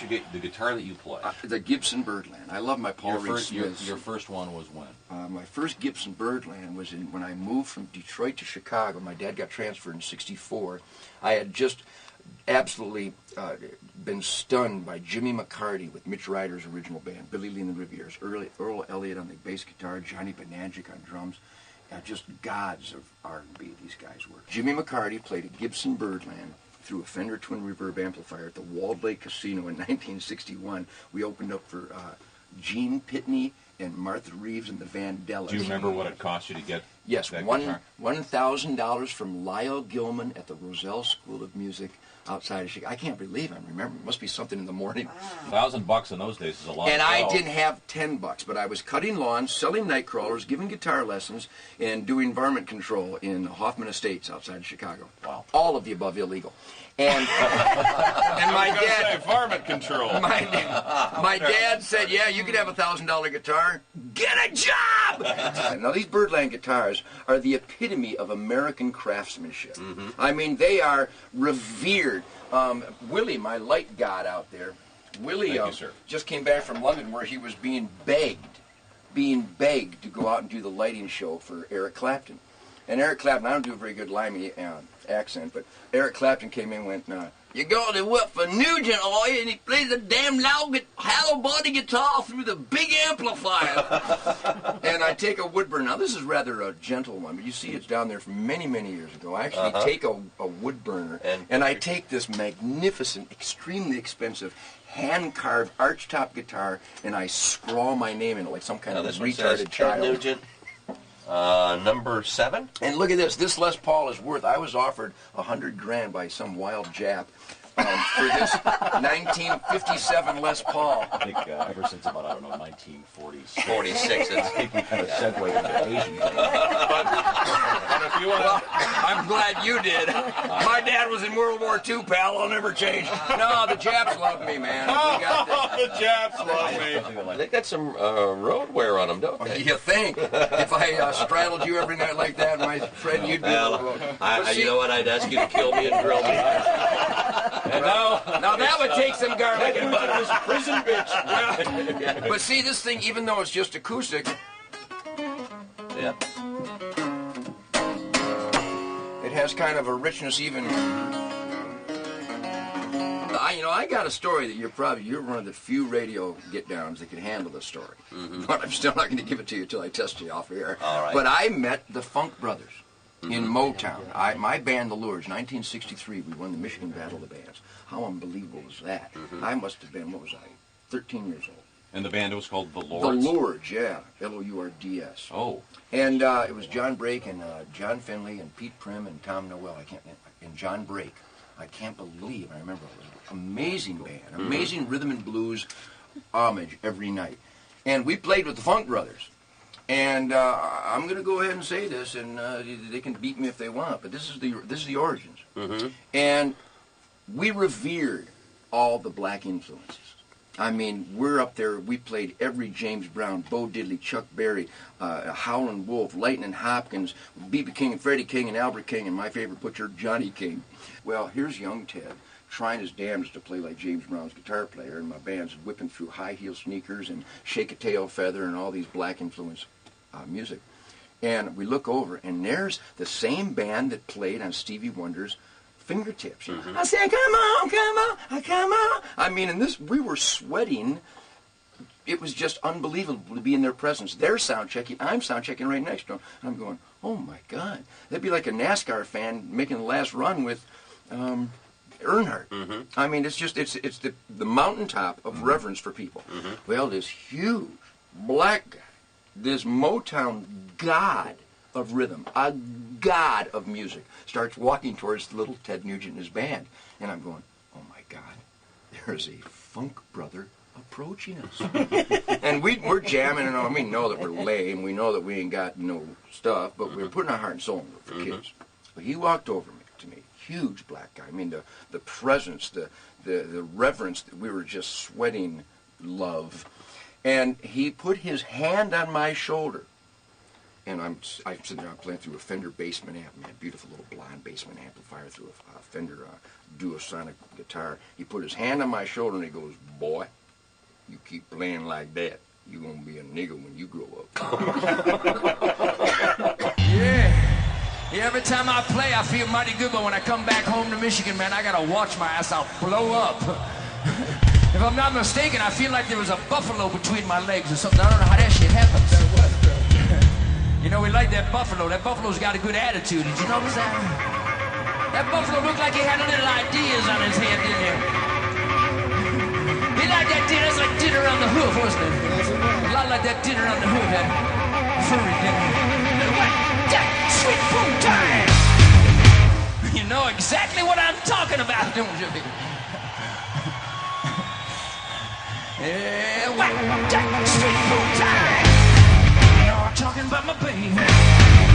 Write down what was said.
you get the guitar that you play? The Gibson Birdland. I love my Paul Reed Smiths. Your first one was when? My first Gibson Birdland was when I moved from Detroit to Chicago. My dad got transferred in '64. I had just absolutely been stunned by Jimmy McCarty with Mitch Ryder's original band, Billy Lee and the Rivieras, Earl Elliott on the bass guitar, Johnny Bonangic on drums. Just gods of R&B, these guys were. Jimmy McCarty played a Gibson Birdland through a Fender Twin Reverb amplifier at the Walled Lake Casino in 1961. We opened up for Gene Pitney and Martha Reeves and the Vandellas. Do you remember what it cost you to get Yes, that guitar? $1,000 from Lyle Gilman at the Roselle School of Music outside of Chicago. I can't believe I remember. It must be something in the morning. $1,000 in those days is a lot. And I didn't have $10, but I was cutting lawns, selling night crawlers, giving guitar lessons, and doing varmint control in Hoffman Estates outside of Chicago. Wow. All of the above illegal. And my dad, varmint control. My dad said, "Yeah, you could have a $1,000 guitar. Get a job." Now these Birdland guitars are the epitome of American craftsmanship. I mean, they are revered. Willie, my light god out there, Willie just came back from London where he was being begged to go out and do the lighting show for Eric Clapton. And Eric Clapton, I don't do a very good limey accent, but Eric Clapton came in and went, "You got to work for Nugent, and he plays a damn loud hollow body guitar through the big amplifier." And I take a wood burner. Now this is rather a gentle one, but you see it's down there from many, many years ago. I actually take a wood burner, and I take this magnificent, extremely expensive, hand-carved arch-top guitar, and I scrawl my name in it like some kind of retarded child. Nugent. Number 7. And look at this. This Les Paul is worth. I was offered $100,000 by some wild Jap for this 1957 Les Paul. I think ever since about, I don't know, 1946. 46. I think we kind of segued into Asian things. But if you want Well, I'm glad you did. My dad was in World War II, pal. I'll never change. No, the Japs love me, man. We got the Japs love me. They got some road wear on them, don't they? You think? If I straddled you every night like that, my friend, you'd be You know what? I'd ask you to kill me and grill me. And now that would take some garlic and butter. this prison bitch. But see, this thing, even though it's just acoustic, Yeah. it has kind of a richness even. I got a story that you're one of the few radio get-downs that can handle the story. But I'm still not going to give it to you until I test you off air. All right. But I met the Funk Brothers in Motown. My band, The Lures, 1963, we won the Michigan Battle of the Bands. How unbelievable was that? I must have been, 13 years old. And the band was called The Lords? The Lords, yeah. L-O-U-R-D-S. Oh. And it was John Brake and John Finley and Pete Prim and Tom Noel. And John Brake. I can't believe, I remember, it was an amazing band, amazing rhythm and blues homage every night. And we played with the Funk Brothers. And I'm going to go ahead and say this, and they can beat me if they want, but this is the origins. And we revered all the black influences. I mean, we're up there. We played every James Brown, Bo Diddley, Chuck Berry, Howlin' Wolf, Lightnin' Hopkins, B.B. King and Freddie King and Albert King, and my favorite butcher, Johnny King. Well, here's young Ted trying his damnedest to play like James Brown's guitar player, and my band's whipping through high-heel sneakers and Shake a Tail Feather and all these black influence music. And we look over, and there's the same band that played on Stevie Wonder's Fingertips. I said, "Come on, come on, come on." I mean, and we were sweating. It was just unbelievable to be in their presence. They're sound checking. I'm sound checking right next to them. And I'm going, "Oh my God!" That'd be like a NASCAR fan making the last run with Earnhardt. I mean, it's the mountaintop of reverence for people. Well, this huge black guy, this Motown god of rhythm, a god of music, starts walking towards little Ted Nugent and his band. And I'm going, "Oh my God, there's a funk brother approaching us." And we're jamming, and we know that we're lame, we know that we ain't got no stuff, but we're putting our heart and soul into it for kids. But he walked over to me, huge black guy. I mean, the presence, the reverence, that we were just sweating love. And he put his hand on my shoulder, And I'm sitting there, I'm playing through a Fender basement amp, man, beautiful little blonde basement amplifier through a Fender duosonic guitar. He put his hand on my shoulder and he goes, "Boy, you keep playing like that, you're gonna be a nigger when you grow up." Yeah, every time I play, I feel mighty good, but when I come back home to Michigan, man, I gotta watch my ass. I'll blow up. If I'm not mistaken, I feel like there was a buffalo between my legs or something. I don't know how that shit happens. You know, we like that buffalo. That buffalo's got a good attitude. Did you notice that? That buffalo looked like he had a little ideas on his head, didn't he? He like that dinner. That's like dinner on the hoof, wasn't it? A lot like that dinner on the hoof, that furry dinner. Jack, sweet boom time! You know exactly what I'm talking about, don't you, baby? Yeah, Jack, sweet boom time! You know I'm talking about my baby.